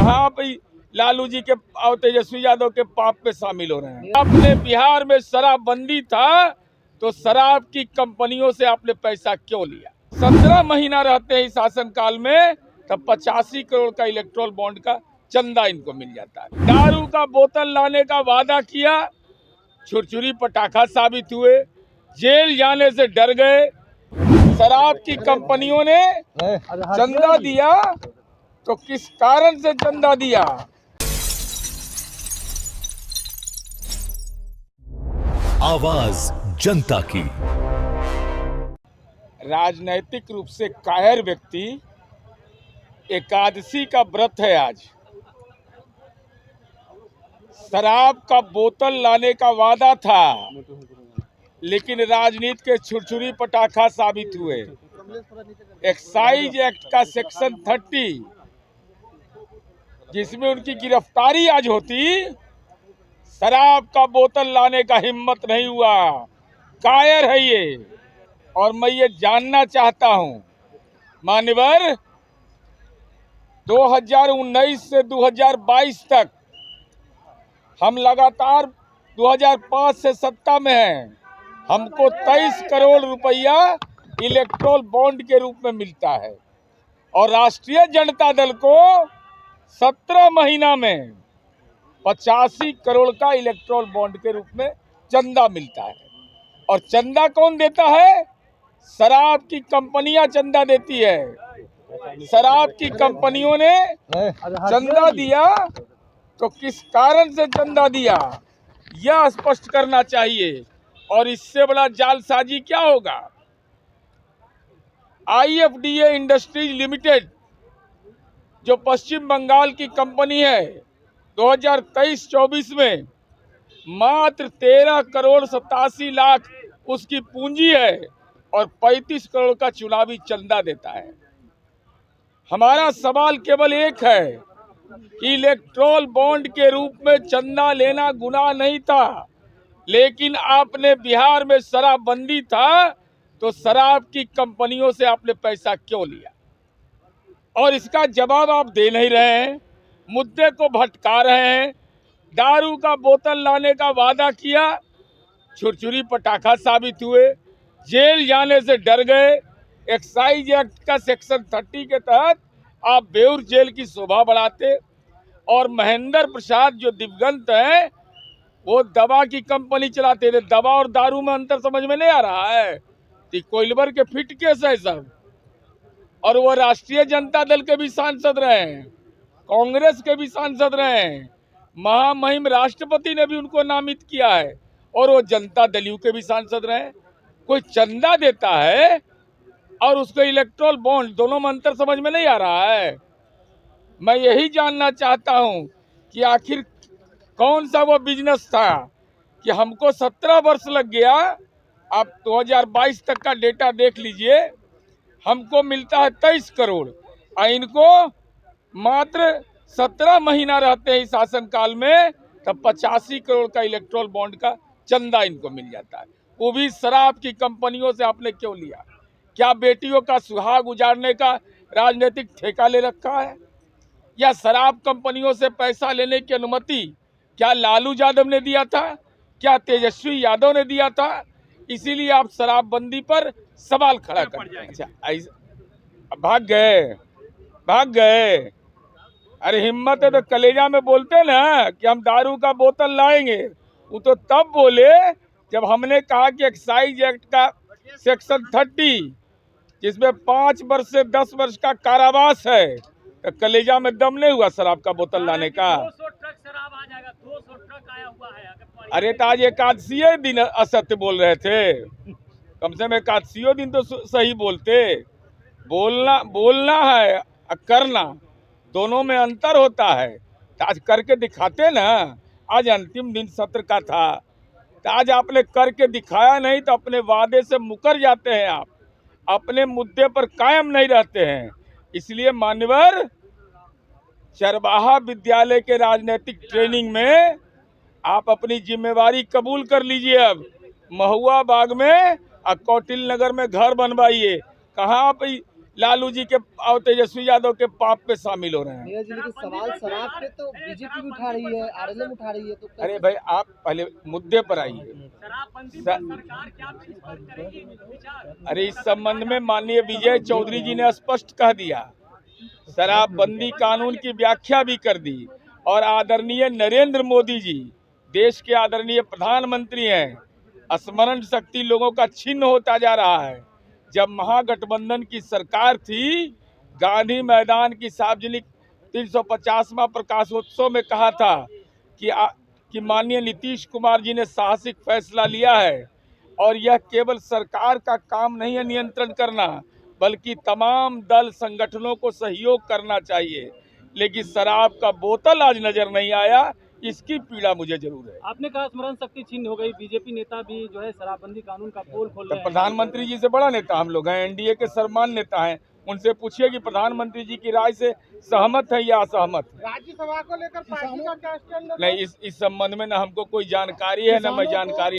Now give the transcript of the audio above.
कहाँ पे लालू जी के और तेजस्वी यादव के पाप में शामिल हो रहे हैं। आपने बिहार में शराबबंदी था तो शराब की कंपनियों से आपने पैसा क्यों लिया? 17 महीना रहते हैं इस शासनकाल में, तब 85 करोड़ का इलेक्ट्रोल बॉन्ड का चंदा इनको मिल जाता है। दारू का बोतल लाने का वादा किया, छुरछुरी पटाखा साबित हुए, जेल जाने से डर गए। शराब की कंपनियों ने चंदा दिया तो किस कारण से चंदा दिया? आवाज जनता की। राजनैतिक रूप से कायर व्यक्ति, एकादशी का व्रत है आज, शराब का बोतल लाने का वादा था, लेकिन राजनीति के छुरछुरी पटाखा साबित हुए। एक्साइज एक्ट का सेक्शन 30, जिसमें उनकी गिरफ्तारी आज होती, शराब का बोतल लाने का हिम्मत नहीं हुआ। कायर है ये। और मैं ये जानना चाहता हूं, मान्यवर, 2019 से 2022 तक हम लगातार 2005 से सत्ता में हैं। हमको 23 करोड़ रुपया इलेक्ट्रोल बॉन्ड के रूप में मिलता है और राष्ट्रीय जनता दल को 17 महीना में 85 करोड़ का इलेक्ट्रोल बॉन्ड के रूप में चंदा मिलता है। और चंदा कौन देता है? शराब की कंपनियां चंदा देती है। शराब की कंपनियों ने चंदा दिया तो किस कारण से चंदा दिया, यह स्पष्ट करना चाहिए। और इससे बड़ा जालसाजी क्या होगा? IFDA इंडस्ट्रीज लिमिटेड, जो पश्चिम बंगाल की कंपनी है, 2023-24 में मात्र 13 करोड़ 87 लाख उसकी पूंजी है और 35 करोड़ का चुनावी चंदा देता है। हमारा सवाल केवल एक है कि इलेक्ट्रोल बॉन्ड के रूप में चंदा लेना गुनाह नहीं था, लेकिन आपने बिहार में शराबबंदी था तो शराब की कंपनियों से आपने पैसा क्यों लिया? और इसका जवाब आप दे नहीं रहे हैं, मुद्दे को भटका रहे हैं। दारू का बोतल लाने का वादा किया, छुरछुरी पटाखा साबित हुए, जेल जाने से डर गए। एक्साइज एक्ट का सेक्शन 30 के तहत आप बेउर जेल की शोभा बढ़ाते। और महेंद्र प्रसाद जो दिवंगत हैं, वो दवा की कंपनी चलाते थे। दवा और दारू में अंतर समझ में नहीं आ रहा है? कोइलवर के फिट केस है सब। और वो राष्ट्रीय जनता दल के भी सांसद रहे हैं, कांग्रेस के भी सांसद रहे हैं, महामहिम राष्ट्रपति ने भी उनको नामित किया है, और वो जनता दल के भी सांसद रहे। कोई चंदा देता है और उसको इलेक्ट्रोल बॉन्ड, दोनों में अंतर समझ में नहीं आ रहा है। मैं यही जानना चाहता हूं कि आखिर कौन सा वो बिजनेस था कि हमको 17 वर्ष लग गया। आप 2022 तक का डेटा देख लीजिए, हमको मिलता है 23 करोड़ और इनको मात्र 17 महीना रहते हैं इस शासनकाल में, तब 85 करोड़ का इलेक्ट्रोल बॉन्ड का चंदा इनको मिल जाता है। वो भी शराब की कंपनियों से आपने क्यों लिया? क्या बेटियों का सुहाग उजाड़ने का राजनीतिक ठेका ले रखा है? या शराब कंपनियों से पैसा लेने की अनुमति क्या लालू यादव ने दिया था? क्या तेजस्वी यादव ने दिया था? इसीलिए आप शराबबंदी पर सवाल खड़ा करते हैं। अच्छा, भाग गए। अरे हिम्मत है तो कलेजा में बोलते ना कि हम दारू का बोतल लाएंगे। वो तो तब बोले जब हमने कहा कि एक्साइज एक्ट का सेक्शन 30, जिसमें 5 वर्ष से 10 वर्ष का कारावास है, तो कलेजा में दम नहीं हुआ शराब का बोतल लाने का? 200 ट्रक शराब आ जाएगा, 200 ट्रक आया हुआ है। अरे तो आज एकादशी दिन असत्य बोल रहे थे, कम से कम एकादशी दिन तो सही बोलते। बोलना है और करना, दोनों में अंतर होता है। तो आज करके दिखाते ना। आज अंतिम दिन सत्र का था, तो आज आपने करके दिखाया नहीं, तो अपने वादे से मुकर जाते हैं। आप अपने मुद्दे पर कायम नहीं रहते हैं। इसलिए मान्यवर, चरवाहा विद्यालय के राजनीतिक ट्रेनिंग में आप अपनी जिम्मेवारी कबूल कर लीजिए। अब महुआ बाग में और कौटिल नगर में घर बनवाइए। कहाँ आप लालू जी के और तेजस्वी यादव के पाप पे शामिल हो रहे हैं। मेयर जी लेकिन सवाल शराब पे तो बीजेपी भी उठा रही है, आरएलएम उठा रही है, तो अरे भाई आप पहले मुद्दे पर आइए। शराबबंदी पर सरकार क्या विचार करेगी? विचार अरे इस संबंध में माननीय विजय चौधरी जी ने स्पष्ट कह दिया, शराबबंदी कानून की व्याख्या भी कर दी। और आदरणीय नरेंद्र मोदी जी देश के आदरणीय प्रधानमंत्री हैं, स्मरण शक्ति लोगों का छिन्न होता जा रहा है। जब महागठबंधन की सरकार थी, गांधी मैदान की सार्वजनिक 350वां प्रकाशोत्सव में कहा था कि माननीय नीतीश कुमार जी ने साहसिक फैसला लिया है और यह केवल सरकार का काम नहीं है नियंत्रण करना, बल्कि तमाम दल संगठनों को सहयोग करना चाहिए। लेकिन शराब का बोतल आज नजर नहीं आया, इसकी पीड़ा मुझे जरूर है। आपने कहा स्मरण शक्ति छीन हो गई, बीजेपी नेता भी जो है शराबबंदी कानून का पोल खोल तो रहे हैं। प्रधानमंत्री जी से बड़ा नेता हम लोग हैं, एनडीए के सर्वमान्य नेता हैं, उनसे पूछिए कि प्रधानमंत्री जी की राय से सहमत है या असहमत है। राज्यसभा को लेकर पार्टी का क्या स्टैंड? नहीं, इस संबंध में न हमको कोई जानकारी है, न मैं जानकारी